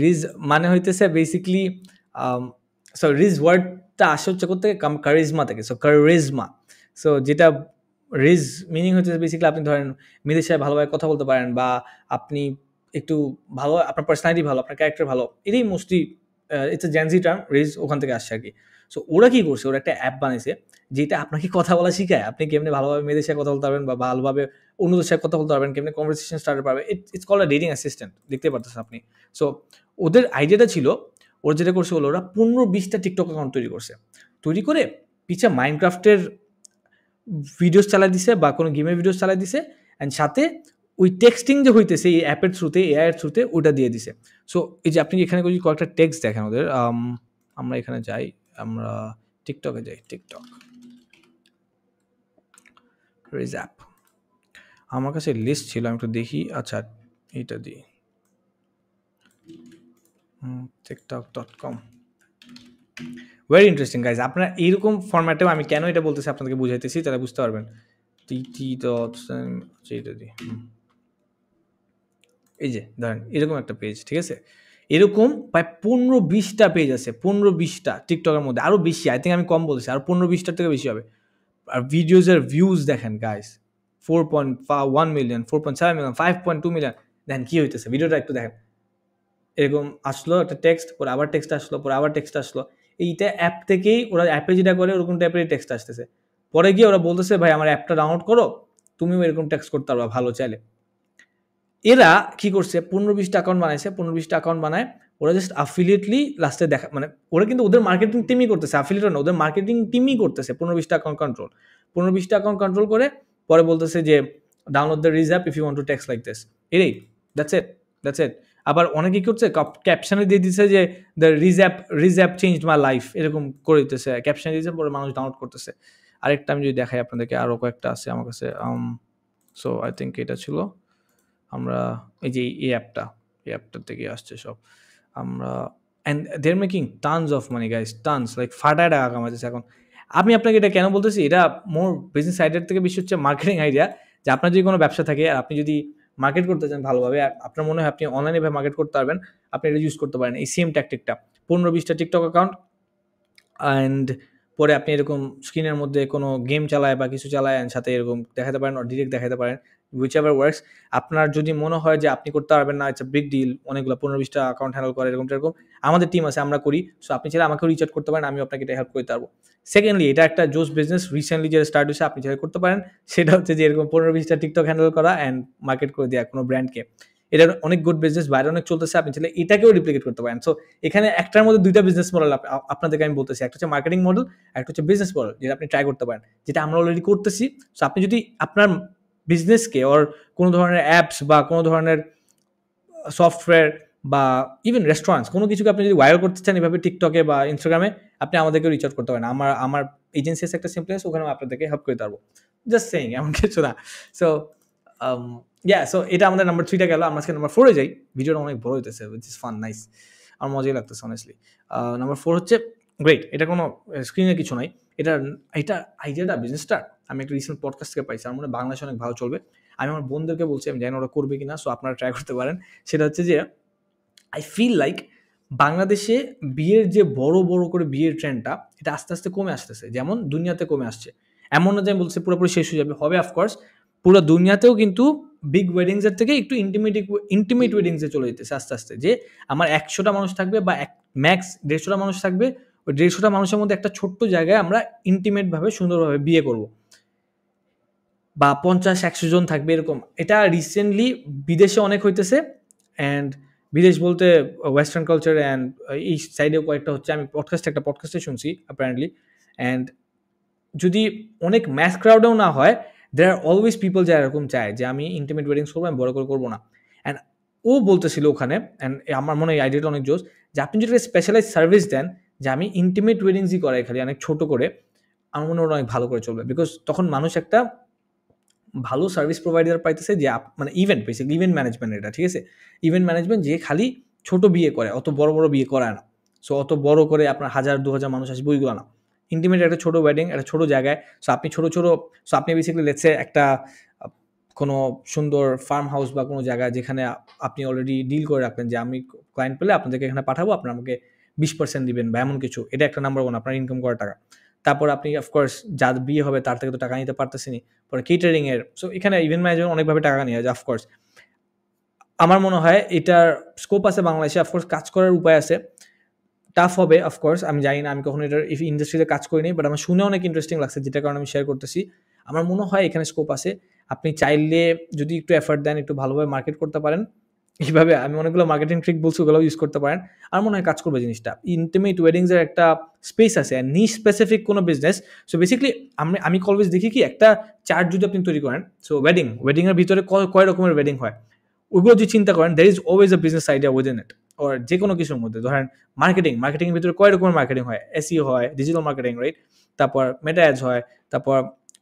রিচ মানে হইতেছে বেসিক্যালি, সো রিচ ওয়ার্ডটা আসে হচ্ছে কোথা থেকে, কারিজমা থেকে। সো কারিজমা, সো যেটা রিচ মিনিং হচ্ছে বেসিক্যালি আপনি ধরেন মেয়েদের সাথে ভালোভাবে কথা বলতে পারেন, বা আপনি একটু ভালো, আপনার পার্সোনালিটি ভালো, আপনার ক্যারেক্টার ভালো, এটাই mostly it's a Gen Z term, rizz ওখান থেকে আসছে আর কি। সো ওরা কি করছে, ওরা একটা অ্যাপ বানিয়েছে যেটা আপনাকে কথা বলা শিখায়, আপনি কেমনে ভালোভাবে মেয়েদের সাথে কথা বলতে পারবেন, বা ভালোভাবে অন্যদের সাথে কথা বলতে পারবেন, কেমনে কনভারসেশন স্টার্ট পারবে। It's called a dating assistant, দেখতে পারতেছেন আপনি। সো ওদের আইডিয়াটা ছিল, ওরা যেটা করছে হলো, ওরা 15-20টা টিকটক অ্যাকাউন্ট তৈরি করে পিছে মাইনক্রাফটের ভিডিওস চালাই দিছে, বা কোনো গেমের ভিডিওস চালাই দিছে, অ্যান্ড সাথে ওই টেক্সটিং যে হইতেছে এই অ্যাপের থ্রুতে, এআই এর থ্রুতে, ওটা দিয়ে দিছে। সো এই যে আপনি এখানে যদি কয়েকটা টেক্সট দেখেন ওদের, আমরা এখানে যাই, আমরা টিকটকে যাই, টিকটক রিচ অ্যাপ, আমার কাছে লিস্ট ছিল, আমি একটু দেখি। আচ্ছা এইটা দিই, tiktok.com, ভেরি ইন্টারেস্টিং গাইজ। আপনারা এইরকম ফরম্যাটেও, আমি কেন এটা বলতেছি আপনাদেরকে বুঝাইতেছি, তাহলে বুঝতে পারবেন। এইটা দিই, এই যে ধরেন এরকম একটা পেজ, ঠিক আছে? এরকম প্রায় 15-20টা পেজ আছে, 15-20টা টিকটকের মধ্যে, আরও বেশি, আই থিঙ্ক আমি কম বলছি, আর 15-20টার থেকে বেশি হবে। আর ভিডিওসের ভিউজ দেখেন গাইস, 4.1 মিলিয়ন, 4.7 মিলিয়ন, 5.2 মিলিয়ন। দেখেন কি হইতেছে, ভিডিওটা একটু দেখেন। এরকম আসলো একটা টেক্সট, পরে আবার টেক্সট আসলো, পরে আবার টেক্সট আসলো। এইটা অ্যাপ থেকেই, ওরা অ্যাপে যেটা করে ওরকম টাইপেরই টেক্সট আসতেছে। পরে গিয়ে ওরা বলতেছে, ভাই আমার অ্যাপটা ডাউনলোড করো, তুমিও এরকম টেক্সট করতে পারবা ভালো চাইলে। এরা কি করছে, 15-20টা অ্যাকাউন্ট বানাইছে, 15-20টা অ্যাকাউন্ট বানায়, ওরা জাস্ট অ্যাফিলিয়েটলি লাস্টে দেখা, মানে ওরা কিন্তু ওদের মার্কেটিং টিমই করতেছে, অ্যাফিলিয়েট না, ওদের মার্কেটিং টিমই করতেছে 15-20টা অ্যাকাউন্ট কন্ট্রোল, 15-20টা অ্যাকাউন্ট কন্ট্রোল করে, পরে বলতেছে যে download the rizz app if you want to text like this, এটাই, দ্যাটস ইট। আবার অনেকে কি করছে, ক্যাপশনে দিয়ে দিচ্ছে যে the rizz app changed my life, এরকম করে দিতেছে, ক্যাপশনে দিয়েছে, পরে মানুষ ডাউনলোড করতেছে। আরেকটা আমি যদি দেখাই আপনাদেরকে, আরও কয়েকটা আছে আমার কাছে। সো আই থিঙ্ক এটা ছিল, আমরা এই যে এই অ্যাপটার থেকে আসছে সব। আমরা and they are making tons of money guys, tons, like ফাটায় টাকা কামাইতেছে এখন। আমি আপনাকে এটা কেন বলতেছি, এটা মোর বিজনেস আইডিয়ার থেকে বেশি হচ্ছে মার্কেটিং আইডিয়া, যে আপনার যদি কোনো ব্যবসা থাকে, আর আপনি যদি মার্কেট করতে চান ভালোভাবে, আপনার মনে হয় আপনি অনলাইনে ভাবে মার্কেট করতে পারবেন, আপনি এটা ইউজ করতে পারেন এই সেম ট্যাকটিকটা। 15-20টা টিকটক অ্যাকাউন্ট অ্যান্ড পরে আপনি এরকম স্ক্রিনের মধ্যে কোনো গেম চালায় বা কিছু চালায় অ্যান্ড সাথে এরকম দেখাতে পারেন, ডিরেক্ট দেখাতে পারেন, হুইচ এভার ওয়ার্কস। আপনার যদি মনে হয় যে আপনি করতে পারবেন না, ইটস আ বিগ ডিল, অনেকগুলো 15-20টা অ্যাকাউন্ট হ্যান্ডেল করে এরকম টেরকম, আমাদের টিম আছে, আমরা করি। সো আপনি চাইলে আমাকেও রিচ আউট করতে পারেন, আমি আপনাকে এটা হেল্প করতে পারবো। সেকেন্ডলি, এটা একটা জোস বিজনেস রিসেন্টলি যেটা স্টার্ট হয়েছে, আপনি চাইলে করতে পারেন। সেটা হচ্ছে যে এরকম 15-20টা টিকটক হ্যান্ডেল করা অ্যান্ড মার্কেট করে দেওয়া কোনো ব্র্যান্ডকে। এটার অনেক গুড বিজনেস, বাইরে অনেক চলতেছে, আপনি চাইলে এটাকেও রিপ্লিকেট করতে পারেন। সো এখানে একটার মধ্যে দুইটা বিজনেস মডেল আপনাদেরকে আমি বলতেছি, একটা হচ্ছে মার্কেটিং মডেল, একটা হচ্ছে বিজনেস মডেল, যেটা আপনি ট্রাই করতে পারেন, যেটা আমরা অলরেডি করতেছি। সো আপনি যদি আপনার বিজনেসকে ওর কোনো ধরনের অ্যাপস বা কোনো ধরনের সফটওয়্যার বা ইভেন রেস্টুরেন্টস কোনো কিছুকে আপনি যদি ভাইরাল করতে চান এভাবে টিকটকে বা ইনস্টাগ্রামে, আপনি আমাদেরকে রিচ আউট করতে পারেন। আমার এজেন্সি আছে একটা সিম্পলেস, ওখানেও আপনাদেরকে হেল্প করতে পারবো। জাস্ট সেইং, এমন কিছু না। সো সো এটা আমাদের নাম্বার 3টা গেল। আমরা আজকে নাম্বার 4-এ যাই। ভিডিওটা অনেক বড় হইতেছে, উইচ ইজ ফান, নাইস। আমার মজাই লাগতেছে অনেস্টলি। নাম্বার 4 হচ্ছে গ্রেট। এটা কোনো স্ক্রিনে কিছু নাই। এটা এটা আইডিয়াটা, বিজনেসটা আমি একটা রিসেন্ট পডকাস্ট থেকে পাইছি। আমার মনে হয় বাংলাদেশে অনেক ভালো চলবে। আমি আমার বন্ধুদেরকে বলছি, আমি জানি না ওরা করবে কিনা, সো আপনারা ট্রাই করতে পারেন। সেটা হচ্ছে যে আই ফিল লাইক বাংলাদেশে বিয়ের যে বড় বড় করে বিয়ের ট্রেন্ডটা, এটা আস্তে আস্তে কমে আসতেছে, যেমন দুনিয়াতে কমে আসছে। এমন না যে আমি বলছি পুরোপুরি শেষ হয়ে যাবে, হবে অফকোর্স। পুরো দুনিয়াতেও কিন্তু বিগ ওয়েডিংসের থেকে একটু ইন্টিমেট ওয়েডিংসে চলে যেতেছে আস্তে আস্তে, যে আমার 100টা মানুষ থাকবে বা ম্যাক্স 150টা মানুষ থাকবে, ওই 150টা মানুষের মধ্যে একটা ছোট্ট জায়গায় আমরা ইন্টিমেটভাবে সুন্দরভাবে বিয়ে করব, বা 50-100 জন থাকবে এরকম। এটা রিসেন্টলি বিদেশে অনেক হইতেছে। অ্যান্ড বিদেশ বলতে ওয়েস্টার্ন কালচার অ্যান্ড এই সাইডেও কয়েকটা হচ্ছে। আমি একটা পডকাস্টে শুনছি অ্যাপারেন্টলি। অ্যান্ড যদি অনেক ম্যাস ক্রাউডেও না হয়, দেয়ার আর অলওয়েজ পিপল যারা এরকম চায় যে আমি ইন্টিমেট ওয়েডিংস করবো, আমি বড় করে করবো না। অ্যান্ড ও বলতেছিল ওখানে, অ্যান্ড আমার মনে হয় আইডিয়াটা অনেক জোস, যে আপনি যদি স্পেশালাইজ সার্ভিস দেন যে আমি ইন্টিমেট ওয়েডিংসই করাই খালি অনেক ছোট করে, আমার মনে হয় অনেক ভালো করে চলবে। বিকজ তখন মানুষ একটা ভালো সার্ভিস প্রোভাইডার পাইতেছে, যে মানে ইভেন্ট, বেসিক্যালি ইভেন্ট ম্যানেজমেন্ট, এটা ঠিক আছে, ইভেন্ট ম্যানেজমেন্ট, যে খালি ছোট বিয়ে করে, অত বড় বড় বিয়ে করায় না। সো অত বড় করে আপনার 1000-2000 মানুষ আসবে ওইগুলো না, ইন্টিমেট একটা ছোট ওয়েডিং, একটা ছোট জায়গায়। সো আপনি ছোট ছোট, সো আপনি বেসিক্যালি লেটসে একটা কোনো সুন্দর ফার্ম হাউস বা কোনো জায়গা যেখানে আপনি অলরেডি ডিল করে রাখলেন যে আমি ক্লায়েন্ট পেলে আপনাদেরকে এখানে পাঠাবো, আপনারা আমাকে 20% দিবেন বা এমন কিছু। এটা একটা নাম্বার 1, আপনার ইনকাম করার টাকা। তারপর আপনি অফকোর্স যার বিয়ে হবে তার থেকে তো টাকা নিতে পারতেছেনি। পরে কেটারিং এর, সো এখানে ইভেন্ট ম্যানেজমেন্ট অনেকভাবে টাকা নিয়ে যায় অফকোর্স। আমার মনে হয় এটার স্কোপ আছে বাংলাদেশে, অফকোর্স কাজ করার উপায় আছে। টাফ হবে অফকোর্স, আমি জানি না, আমি কখনো এটার ইন্ডাস্ট্রিতে কাজ করিনি, বাট আমার শুনে অনেক ইন্টারেস্টিং লাগছে, যেটার কারণে আমি শেয়ার করতেছি। আমার মনে হয় এখানে স্কোপ আছে। আপনি চাইলে যদি একটু এফর্ট দেন, একটু ভালোভাবে মার্কেট করতে পারেন, এইভাবে আমি অনেকগুলো মার্কেটিং ট্রিক বলছি, ওগুলো ইউজ করতে পারেন। আমার মনে হয় কাজ করবে জিনিসটা। ইন্টিমেট ওয়েডিংস এর একটা স্পেস আছে, নিশ স্পেসিফিক কোনো বিজনেস। সো বেসিক্যালি আমি অলওয়েজ দেখি কি, একটা চার্ট যদি আপনি তৈরি করেন, সো ওয়েডিং এর ভিতরে কয় রকমের ওয়েডিং হয়, ওইগুলো যদি চিন্তা করেন, there is always a business idea within it. ওর যে কোনো কিছুর মধ্যে ধরেন মার্কেটিং এর ভিতরে কয় রকমের মার্কেটিং হয়, এসইও হয়, ডিজিটাল মার্কেটিং, রাইট? তারপর মেটা অ্যাডস হয়, তারপর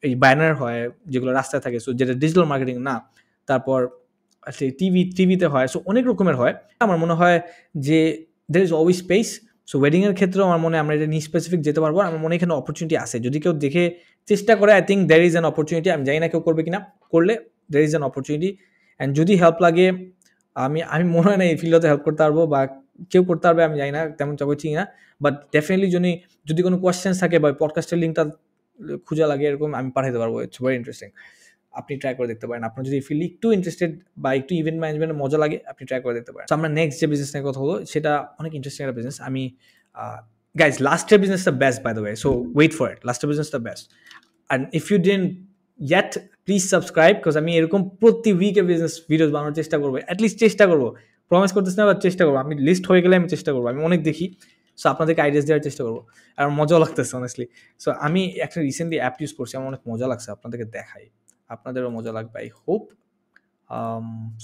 এই ব্যানার হয় যেগুলো রাস্তায় থাকে, সো যেটা ডিজিটাল মার্কেটিং না। তারপর আসলে টিভিতে হয়, সো অনেক রকমের হয়। আমার মনে হয় যে there is always space. So ওয়েডিংয়ের ক্ষেত্রেও আমার মনে হয় আমরা এটা নিয়ে স্পেসিফিক যেতে পারবো। আমার মনে হয় এখানে অপরচুনিটি আছে, যদি কেউ দেখে চেষ্টা করে, I think there is an opportunity. আমি জানি না কেউ করবে কিনা, করলে there is an opportunity. And যদি হেল্প লাগে, আমি মনে হয় না এই ফিল্ডে হেল্প করতে পারবো, বা কেউ করতে পারবে আমি জানি না, তেমন কাউকে চিনি না। বাট ডেফিনেটলি যদি কোনো কোয়েশ্চেন্স থাকে বা পডকাস্টের লিঙ্কটা খুঁজে লাগে এরকম, আমি পাঠাতে পারবো। ইটস ভেরি ইন্টারেস্টিং, আপনি ট্রাই করে দেখতে পারেন। আপনার যদি ফিল্ডে একটু ইন্টারেস্টেড বা একটু ইভেন্ট ম্যানেজমেন্টের মজা লাগে, আপনি ট্রাই করে দেখতে পারেন। আমরা নেক্সট যে বিজনেস নিয়ে কথা হলো, সেটা অনেক ইন্টারেস্টিং একটা বিজনেস। আমি গাইজ, লাস্টের বিজনেসটা best by the way, so wait for it, লাস্টের বিজনেসটা best. And if you didn't yet, please subscribe, because আমি এরকম প্রতি উইকে বিজনেস ভিডিওস বানানোর চেষ্টা করবো, অ্যাটলিস্ট চেষ্টা করবো, প্রমিস করতেছি না, বা চেষ্টা করবো। আমি লিস্ট হয়ে গেলে আমি চেষ্টা করবো, আমি অনেক দেখি, সো আপনাদেরকে আইডিয়াস দেওয়ার চেষ্টা করবো। আর মজাও লাগতেছে অনেস্টলি। সো আমি একটা রিসেন্টলি অ্যাপ ইউজ করছি, আমার অনেক মজা লাগছে, আপনাদেরকে দেখাই, আপনাদেরও মজা লাগবে, I hope.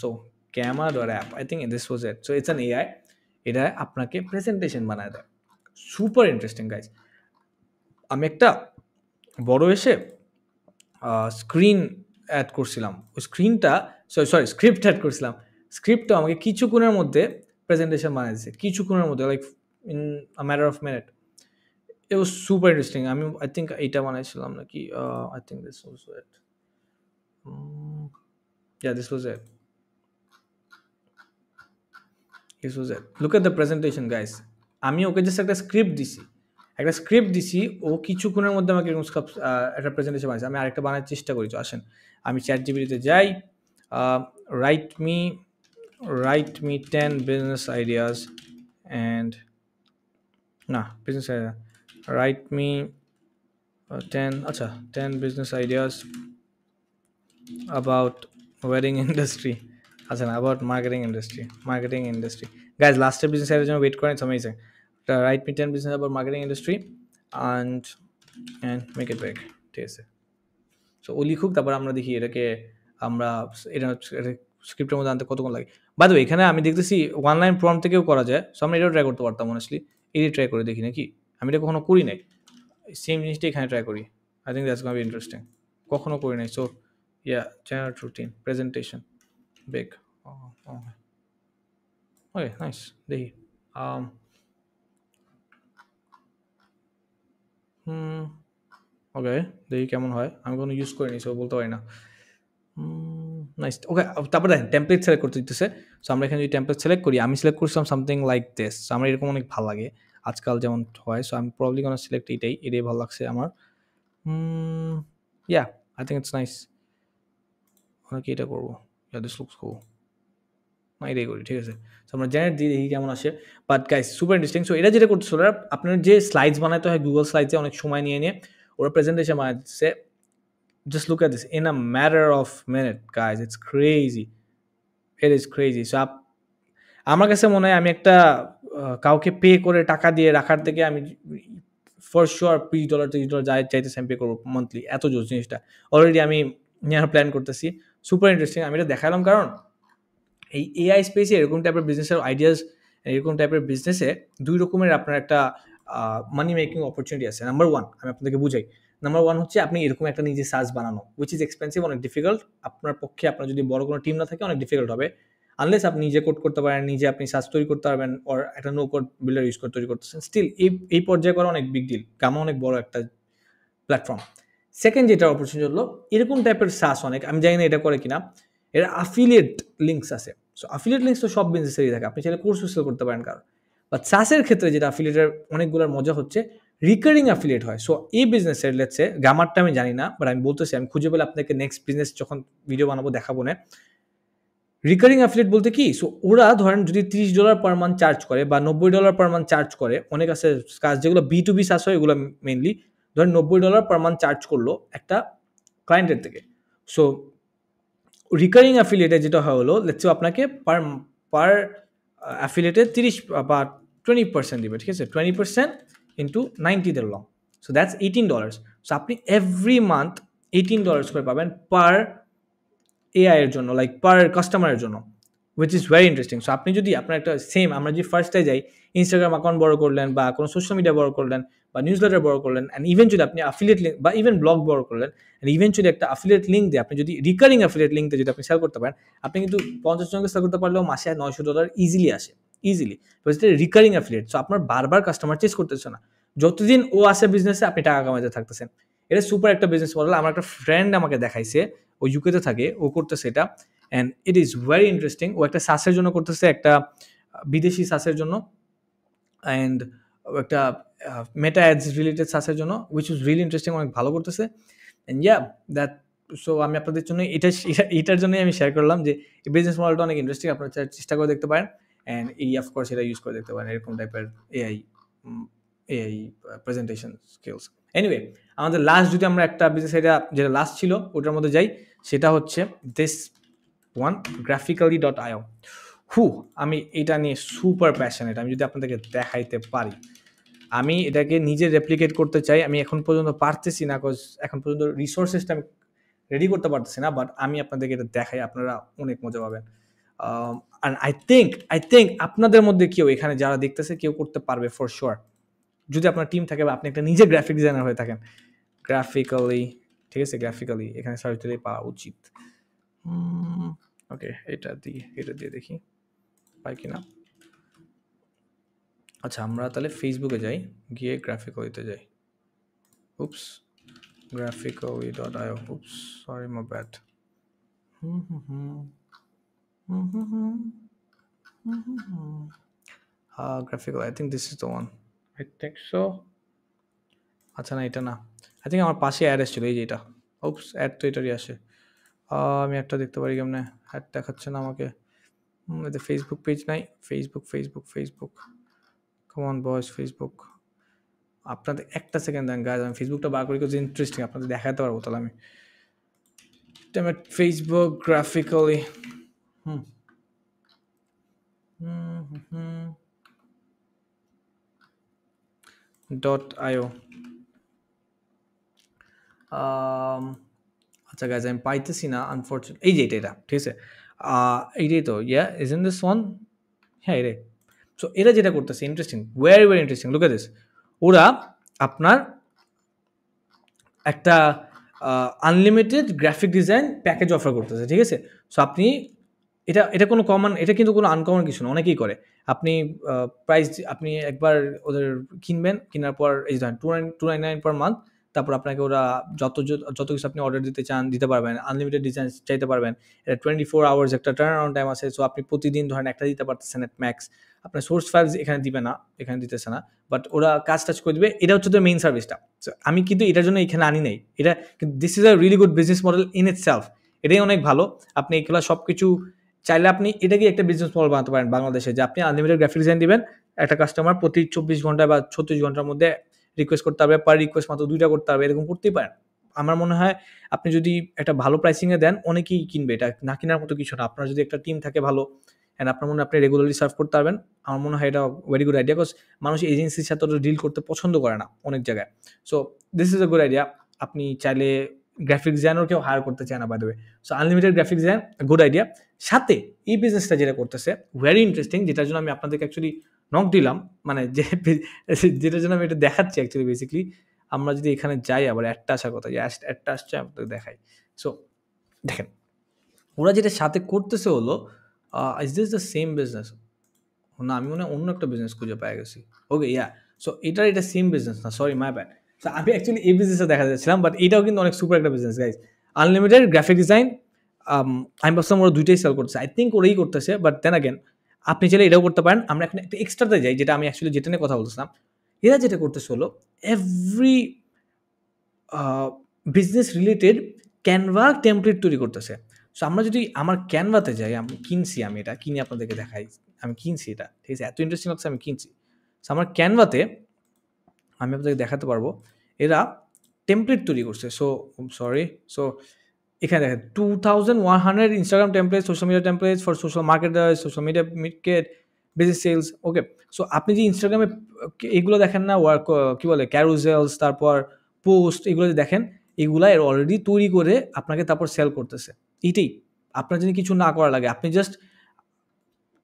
So Gamma.app, I think this was it. So it's an AI, এটা আপনাকে প্রেজেন্টেশন বানায় দেয়, সুপার ইন্টারেস্টিং গাইজ। আমি একটা বড় এসে স্ক্রিন অ্যাড করছিলাম, ওই স্ক্রিনটা, স্ক্রিপ্ট অ্যাড করছিলাম, স্ক্রিপ্টটা আমাকে কিছুক্ষণের মধ্যে প্রেজেন্টেশন বানিয়ে দিচ্ছে, কিছুক্ষণের মধ্যে, like in a matter of minute. It was super interesting. I think এইটা বানাইছিলাম নাকি, I think this was it, this was it. This was it. Look at the presentation, guys. আমি ওকে জাস্ট একটা স্ক্রিপ্ট দিছি ও কিছুক্ষণের মধ্যে আমাকে এরকম একটা প্রেজেন্টেশন বানাইছে। আমি আরেকটা বানানোর চেষ্টা করি। তো আসেন আমি চ্যাট জিপিটিতে যাই, write me write me 10 business ideas and না বিজনেস আইডিয়া রাইট মি 10 আচ্ছা 10 business ideas about wedding industry. আচ্ছা না, about marketing industry. Guys, last step business এর জন্য ওয়েট করেন, it's amazing. Write me 10 business about marketing industry and make it big. ঠিক আছে, so ও লিখুক, তারপর আমরা দেখি এটাকে আমরা এটা স্ক্রিপ্টের মধ্যে আনতে কতক্ষণ লাগে। বাই দ্য ওয়ে, এখানে আমি দেখতেছি ওয়ান লাইন প্রম্পট থেকেও করা যায়, সো আমরা এটাও ট্রাই করতে পারতাম অনেস্টলি। এটাই ট্রাই করে দেখি নাকি, আমি এটা কখনো করি নাই, সেম জিনিসটা এখানে ট্রাই করি। I think that's gonna be interesting. কখনো করি নাই। So yeah, general routine presentation big. Okay, nice. দেখি ওকে, দেখি কেমন হয়। আমি কোনো ইউজ করিনি, সো বলতে পারি না। নাইস। ওকে, তারপর দেখেন টেমপ্লেট সিলেক্ট করতে দিতেছে। সো আমরা এখানে যদি টেমপ্লেট সিলেক্ট করি, আমি সিলেক্ট করছিলাম সামথিং লাইক দিস। আমার এরকম অনেক ভালো লাগে আজকাল যেমন হয়। সো আমি প্রবলি কোনো সিলেক্ট এটাই ভালো লাগছে আমার। ইয়া, আই থিঙ্ক ইটস নাইস। নাকি এটা করবো? ইয়া, দিস লুকস কুল। না, এটাই করি, ঠিক আছে। সো আমরা জেনারেট দিয়ে দেখি কেমন আসে। But guys, super interesting. So এটা যেটা করতেছে, ওরা আপনার যে স্লাইডস বানাতে হয় গুগল স্লাইডসে অনেক সময় নিয়ে ওরা প্রেজেন্টেশন বানাচ্ছে। Just look at this, in a matter of minute guys, it's crazy, it is crazy. So আমার কাছে মনে হয় আমি একটা কাউকে পে করে টাকা দিয়ে রাখার থেকে আমি ফর শিওর $20 $30 যাই চাইতেছি আমি পে করবো মান্থলি। এত জোর জিনিসটা অলরেডি আমি নেওয়ার প্ল্যান করতেছি। Super interesting. আমি এটা দেখালাম কারণ এই এআই স্পেসে এরকম টাইপের বিজনেসের আইডিয়াস, এরকম টাইপের বিজনেসে দুই রকমের আপনার একটা মানি মেকিং অপরচুনিটি আছে। নাম্বার ওয়ান, আমি আপনাদেরকে বুঝাই। নাম্বার ওয়ান হচ্ছে আপনি এরকম একটা নিজে সার্চ বানানো, উইচ ইজ এক্সপেন্সিভ, অনেক ডিফিকাল্ট আপনার পক্ষে। আপনার যদি বড় কোনো টিম না থাকে অনেক ডিফিকাল্ট হবে, আনলেস আপনি নিজে কোড করতে পারেন, নিজে আপনি সার্চ তৈরি করতে পারবেন, ওর একটা নো কোড বিল্ডার ইউজ করে তৈরি করতেছেন। স্টিল এই পর্যায়ে করা অনেক বিগ ডিল, কামা অনেক বড় একটা প্ল্যাটফর্ম। সেকেন্ড যেটা অপরচুনিটি হলো, এরকম টাইপের সাস অনেক, আমি জানি না এটা করে কিনা, এর আফিলিয়েট লিঙ্কস আছে। সো আফিলিয়েট লিঙ্কস তো সব বিজনেসেরই থাকে, আপনি চাইলে কোর্স সেল করতে পারেন কারণ। বাট সাসের ক্ষেত্রে যেটা আফিলিয়েটের অনেকগুলোর মজা হচ্ছে, রিকারিং অ্যাফিলিয়েট হয়। সো এই বিজনেসের লেটসে গ্রামারটা আমি জানি না, বাট আমি বলতেছি, আমি খুঁজে পেলে আপনাকে নেক্সট বিজনেস যখন ভিডিও বানাবো দেখাবো না। রিকারিং অ্যাফিলিয়েট বলতে কি, সো ওরা ধরেন যদি $30 পার মান্থ চার্জ করে বা $90 পার মান্থ চার্জ করে, অনেক আছে কাজ যেগুলো B2B সাস হয়, এগুলো মেনলি ধরেন $90 পার মান্থ চার্জ করলো একটা ক্লায়েন্টের থেকে। সো রিকারিং অ্যাফিলিয়েটে যেটা হলো, লেটস সে আপনাকে পার পার অ্যাফিলিয়েটে 30 বা 20% দিবে, ঠিক আছে। 20% ইন্টু 90 ধরলাম, সো দ্যাটস $18। সো আপনি এভরি মান্থ $18 করে পাবেন পার এআই এর জন্য, লাইক পার কাস্টমারের জন্য, which is very interesting. So আপনি যদি আপনার একটা সেম, আমরা যদি ফার্স্টে যাই, ইনস্টাগ্রাম অ্যাকাউন্ট বড় করলেন বা কোনো সোশ্যাল মিডিয়া বড় করলেন বা নিউজ লেটার বড় করলেন, অ্যান্ড ইভেনচুয়ালি আপনি অ্যাফিলিয়েট লিঙ্ক বা ইভেন ব্লগ বড় করলেন, অ্যান্ড ইভেনচুয়ালি একটা অ্যাফিলিয়েট লিঙ্ক দিয়ে আপনি যদি রিকারিং অ্যাফিলিয়েট লিঙ্ক দিয়ে যদি আপনি সেল করতে পারেন, আপনি কিন্তু 50 জনকে সেল করতে পারলেও মাসে $900 ইজিলি আসে, ইজিলি। এটা রিকারিং অ্যাফিলিয়েট। সো আপনার বারবার কাস্টমার চেস করতেছে না, যতদিন ও আসে বিজনেসে আপনি টাকা কামাইতে থাকতেছেন। এটা সুপার একটা বিজনেস মডেল। আমার একটা ফ্রেন্ড আমাকে দেখাইছে, ও ইউকেতে থাকে, ও করতেছে এটা, and it is very interesting. ও একটা সাসের জন্য করতেছে, একটা বিদেশি সাসের জন্য, অ্যান্ড একটা মেটা অ্যাডস রিলেটেড সাসের জন্য, উইচ ইজ রিয়েলি ইন্টারেস্টিং, অনেক ভালো করতেছে। অ্যান্ড ইয়া, দ্যাট, সো আমি আপনাদের জন্য এটার জন্যই আমি শেয়ার করলাম যে এই বিজনেস মডেলটা অনেক ইন্টারেস্টিং, আপনারা চেষ্টা করে দেখতে পারেন। অ্যান্ড এই অফকোর্স এটা ইউজ করে দেখতে পারেন, এরকম টাইপের AI AI presentation skills. Anyway, আমাদের লাস্ট যদি আমরা একটা বিজনেস আইডিয়া যেটা লাস্ট ছিল ওটার মধ্যে যাই, সেটা হচ্ছে দিস ওয়ান, graphically.io। আমি এটা নিয়ে সুপার প্যাশনেট। আমি যদি আপনাদেরকে দেখাইতে পারি, আমি এটাকে নিজে রেপ্লিকেট করতে চাই। আমি এখন পর্যন্ত পারতেছি না, বিকজ এখন পর্যন্ত রিসোর্সেসটা আমি রেডি করতে পারতেছি না, বাট আমি আপনাদেরকে এটা দেখাই, আপনারা অনেক মজা পাবেন। আর আই থিঙ্ক আপনাদের মধ্যে কেউ এখানে যারা দেখতেছে কেউ করতে পারবে ফর শিওর, যদি আপনার টিম থাকে বা আপনি একটা নিজে গ্রাফিক ডিজাইনার হয়ে থাকেন। গ্রাফিক্যালি, ঠিক আছে, গ্রাফিক্যালি এখানে সার্চ দিলেই পাওয়া উচিত। ওকে, এটা দিয়ে দেখি পাই কিনা। আচ্ছা, আমরা তাহলে ফেসবুকে যাই, গিয়ে গ্রাফিক্যালিতে যাই। উপস, graphically.io, oops, sorry, my bad. Graphical, I think this is the one, I think so. আচ্ছা না, এটা না, আই থিঙ্ক আমার পাশে অ্যাড এসেছিলো, এই যে এটা। ওপস, অ্যাড তো এটারই আসে। আমি একটা দেখতে পারি কেমনে, অ্যাড দেখাচ্ছে না আমাকে। এতে ফেসবুক পেজ নাই, ফেসবুক কমন বয়েস ফেসবুক। আপনাদের একটা সেকেন্ড দেন গাইজ, আমি ফেসবুকটা বার করি, কিছু ইন্টারেস্টিং আপনাদের দেখাতে পারবো তাহলে আমি। Facebook graphically .io। আচ্ছা গাইজ, আমি পাইতেছি না আনফর্চুনেট। এই যে এটা, ঠিক আছে, এইটাই তো, ইয়া ইজ ইন দিস ওয়ান। হ্যাঁ এটাই। সো এরা যেটা করতেছে interesting, very very interesting, look at this. ওরা আপনার একটা unlimited graphic design package offer করতেছে, ঠিক আছে। সো আপনি এটা কোনো কমন, এটা কিন্তু কোনো আনকমন কিছু না, অনেকেই করে। আপনি প্রাইস, আপনি একবার ওদের কিনবেন, কেনার পর এই ধরেন $299 পার মান্থ, তারপর আপনাকে ওরা যত কিছু আপনি অর্ডার দিতে চান দিতে পারবেন, আনলিমিটেড ডিজাইন চাইতে পারবেন। এটা 24 আওয়ার্স একটা টার্ন অ্যারাউন্ড টাইম আছে। সো আপনি প্রতিদিন ধরেন একটা দিতে পারতেছেন এট ম্যাক্স। আপনার সোর্স ফাইলস এখানে দিবে না, এখানে দিতেছে না, বাট ওরা কাজ টাজ করে দিবে। এটা হচ্ছে তো মেইন সার্ভিসটা। সো আমি কিন্তু এটার জন্য এখানে আনি নাই, এটা কিন্তু this is a really good business model in it self. এটাই অনেক ভালো। আপনি এগুলো সব কিছু চাইলে আপনি এটাকে একটা বিজনেস মডেল বানাতে পারেন বাংলাদেশে, যে আপনি আনলিমিটেড গ্রাফিক ডিজাইন দিবেন, একটা কাস্টমার প্রতি 24 ঘন্টা বা 36 ঘন্টার মধ্যে রিকোয়েস্ট করতে পারবে, পার রিকোয়েস্ট মাত্র 2টা করতে পারবে, এরকম করতেই পারেন। আমার মনে হয় আপনি যদি একটা ভালো প্রাইসিংয়ে দেন, অনেকেই কিনবে। এটা না কেনার মতো কিছু না। আপনার যদি একটা টিম থাকে ভালো, অ্যান্ড আপনার মনে হয় আপনি রেগুলারলি সার্ভ করতে পারবেন, আমার মনে হয় এটা ভেরি গুড আইডিয়া। বিকজ মানুষ এজেন্সির সাথে ডিল করতে পছন্দ করে না অনেক জায়গায়। So this is a good idea. আপনি চাইলে গ্রাফিক ডিজাইনার কেউ হায়ার করতে চায় না, by the way. So unlimited graphic design good idea. সাথে এই বিজনেসটা যেটা করতেছে ভেরি ইন্টারেস্টিং, যেটার জন্য আমি আপনাদেরকে অ্যাকচুয়ালি নক দিলাম, মানে যেটার জন্য আমি এটা দেখাচ্ছি অ্যাকচুয়ালি বেসিকলি। আমরা যদি এখানে যাই, আবার একটা আসার কথা, একটা আসছে আপনাদের দেখাই। সো দেখেন, ওরা যেটা সাথে করতেছে হলো, is this the same business? না, আমি মনে হয় অন্য একটা বিজনেস খুঁজে পেয়ে গেছি। ওকে, ইয়া। সো এটা সেম বিজনেস না, সরি মাই ব্যাড। সো আমি অ্যাকচুয়ালি এই বিজনেসটা দেখা যাচ্ছিলাম, বাট এটাও কিন্তু অনেক সুপার একটা business guys. Unlimited graphic design, আমি ভাবছিলাম ওরা দুইটাই সেল করতেছে, আই থিঙ্ক ওরাই করতেছে, বাট দেন আগেন আপনি চাইলে এটাও করতে পারেন। আমরা এখন একটা এক্সট্রাতে যাই, যেটা আমি অ্যাকচুয়ালি যেটা নিয়ে কথা বলছিলাম। এরা যেটা করতেছে হলো, every business related Canva template তৈরি করতেছে। সো আমরা যদি আমার ক্যানভাতে যাই, আমি কিনছি, আমি এটা কিনে আপনাদেরকে দেখাই, আমি কিনছি এটা, ঠিক আছে, এত ইন্টারেস্টিং লাগছে আমি কিনছি। সো আমার ক্যানভাতে আমি আপনাদেরকে দেখাতে পারবো, এরা টেমপ্লেট তৈরি করছে। সো সরি, সো এখানে দেখেন 2100 Instagram template, social media template for social marketer, social media মিডকেট, বিজনেস সেলস। ওকে, সো আপনি যে ইনস্টাগ্রামে এগুলো দেখেন না, ওয়ার্ক কী বলে, ক্যারুজেলস, তারপর পোস্ট, এগুলো যে দেখেন, এগুলা এর অলরেডি তৈরি করে আপনাকে তারপর সেল করতেছে। এটাই আপনার যদি কিছু না করা লাগে, আপনি জাস্ট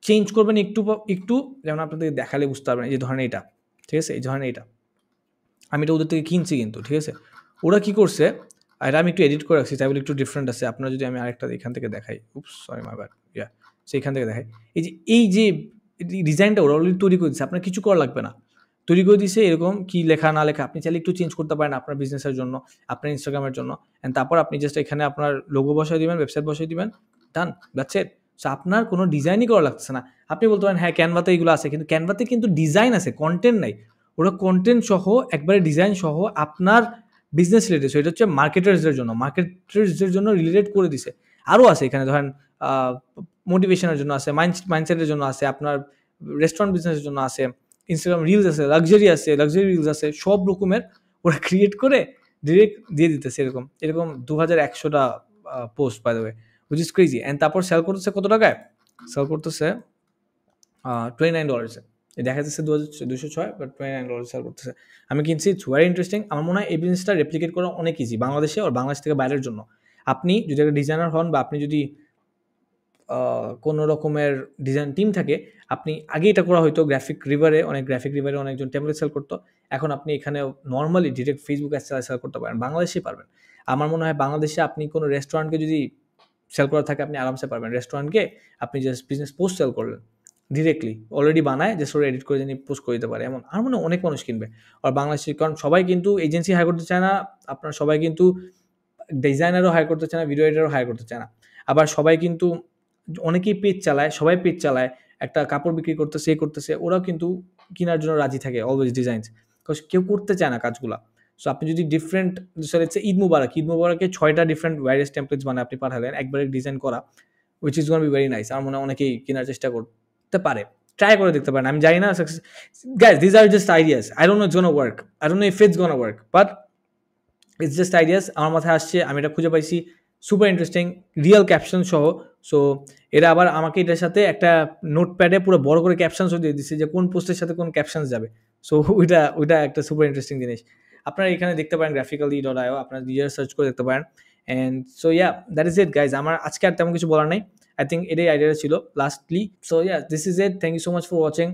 চেঞ্জ করবেন একটু একটু। যেমন আপনাদের দেখালে বুঝতে পারবেন, এই যে ধরেন এটা, ঠিক আছে, এই ধরনের এটা আমি এটা ওদের থেকে কিনছি কিন্তু, ঠিক আছে। ওরা কি করছে, এটা আমি একটু এডিট করে রাখছি, তাই বলে একটু ডিফারেন্ট আছে। আপনারা যদি আমি আরেকটা এখান থেকে দেখাই, উপস সরি মাই ব্যাড, ইয়া, সেইখান থেকে দেখাই। এই যে ডিজাইনটা ওরা অলরেডি তৈরি করে দিচ্ছে, আপনার কিছু করা লাগবে না, তৈরি করে দিচ্ছে। এরকম কি লেখা না লেখা আপনি চাইলে একটু চেঞ্জ করতে পারেন আপনার বিজনেসের জন্য, আপনার ইনস্টাগ্রামের জন্য, অ্যান্ড তারপর আপনি জাস্ট এখানে আপনার লোগো বসাই দিবেন, ওয়েবসাইট বসাই দিবেন, ডান, দ্যাটস ইট। সো আপনার কোনো ডিজাইনই করা লাগছে না। আপনি বলতে পারেন হ্যাঁ ক্যানভাতে এগুলো আছে, কিন্তু ক্যানভাতে কিন্তু ডিজাইন আছে, কন্টেন্ট নাই। ওরা কন্টেন্ট সহ একবারে ডিজাইন সহ আপনার বিজনেস রিলেটেড, এটা হচ্ছে মার্কেটার্সদের জন্য রিলেটেড করে দিছে। আরও আছে এখানে ধরেন মোটিভেশনের জন্য আছে, মাইন্ডসেটের জন্য আছে, আপনার রেস্টুরেন্ট বিজনেসের জন্য আছে, ইনস্টাগ্রাম রিলস আছে, লাক্সারি রিলস আছে, সব রকমের ওরা ক্রিয়েট করে ডিরেক্ট দিয়ে দিতেছে। এরকম 2100টা post by the way, which is crazy. And তারপর সেল করতেছে কত টাকায়? সেল করতেছে $29। দেখা যাচ্ছে 206, বাট $29 সেল করতেছে। আমি কিনছি, ইটস ভেরি ইন্টারেস্টিং। আমার মনে হয় এই বিজনেসটা রেপ্লিকেট করা অনেক ইজি বাংলাদেশে, আর বাংলাদেশ থেকে বাইরের জন্য। আপনি যদি একটা ডিজাইনার হন, বা আপনি যদি কোনো রকমের ডিজাইন টিম থাকে, আপনি আগে এটা করা হয়তো গ্রাফিক রিভারে অনেকজন টেমপ্লেট সেল করতো। এখন আপনি এখানে normally direct Facebook ad sell করতে পারেন, বাংলাদেশেই পারবেন। আমার মনে হয় বাংলাদেশে আপনি কোনো রেস্টুরেন্টকে যদি সেল করা থাকে, আপনি আরামসে পারবেন। রেস্টুরেন্টকে আপনি জাস্ট বিজনেস পোস্ট সেল করলেন ডিরেক্টলি, অলরেডি বানায় জাস্ট ওরা এডিট করে জানি পোস্ট করে দিতে পারে, এমন আমার মনে হয় অনেক মানুষ কিনবে। আর বাংলাদেশে, কারণ সবাই কিন্তু এজেন্সি হায়ার করতে চায় না, আপনার সবাই কিন্তু ডিজাইনারও হায়ার করতে চায় না, ভিডিও এডিটারও হায়ার করতে চায় না। আবার সবাই কিন্তু অনেকেই পেজ চালায়, সবাই পেজ চালায়, একটা কাপড় বিক্রি করতেছে করতেছে, ওরাও কিন্তু কেনার জন্য রাজি থাকে অলওয়েজ ডিজাইনস, বিকজ কেউ করতে চায় না কাজগুলা। সো আপনি যদি ডিফারেন্ট, ঈদ মুবারকে 6টা ডিফারেন্ট ভাইরাস টেমপ্লেটস বানায় আপনি পাঠালেন একবারে ডিজাইন করা, which is gonna be very nice. আমার মনে হয় অনেকেই কেনার চেষ্টা করতে পারে, ট্রাই করে দেখতে পারেন। আমি জানি না success, guys this are just ideas, I don't know it's gonna work, I don't know if it's gonna work, but it's just ideas. আমার মাথায় আসছে, আমি এটা খুঁজে পাইছি সুপার ইন্টারেস্টিং, রিয়েল ক্যাপশন সহ। সো এরা আবার আমাকে এটার সাথে একটা নোটপ্যাডে পুরো বড় করে ক্যাপশনসও দিয়ে দিচ্ছে যে কোন পোস্টের সাথে কোন ক্যাপশনস যাবে। সো ওইটা একটা সুপার ইন্টারেস্টিং জিনিস। আপনারা এখানে দেখতে পারেন graphically.io, আপনারা নিজেরা সার্চ করে দেখতে পারেন। And so yeah, that is it guys. আমার আজকে আর তেমন কিছু বলার নাই, আই থিঙ্ক এটাই আইডিয়াটা ছিল lastly. So yeah, this is it, thank you so much for watching.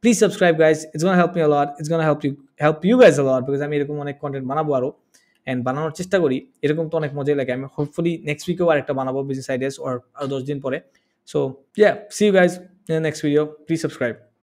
Please subscribe guys, it's gonna help me a lot, it's gonna help you guys a lot, because আমি এরকম অনেক content বানাবো আরও, and বানানোর চেষ্টা করি। এরকম তো অনেক মজাই লাগে। আমি হোপফুলি নেক্সট উইকেও আরেকটা বানাবো বিজনেস আইডিয়াস, আর 10 দিন পরে। So yeah, see you guys in the next video, please subscribe.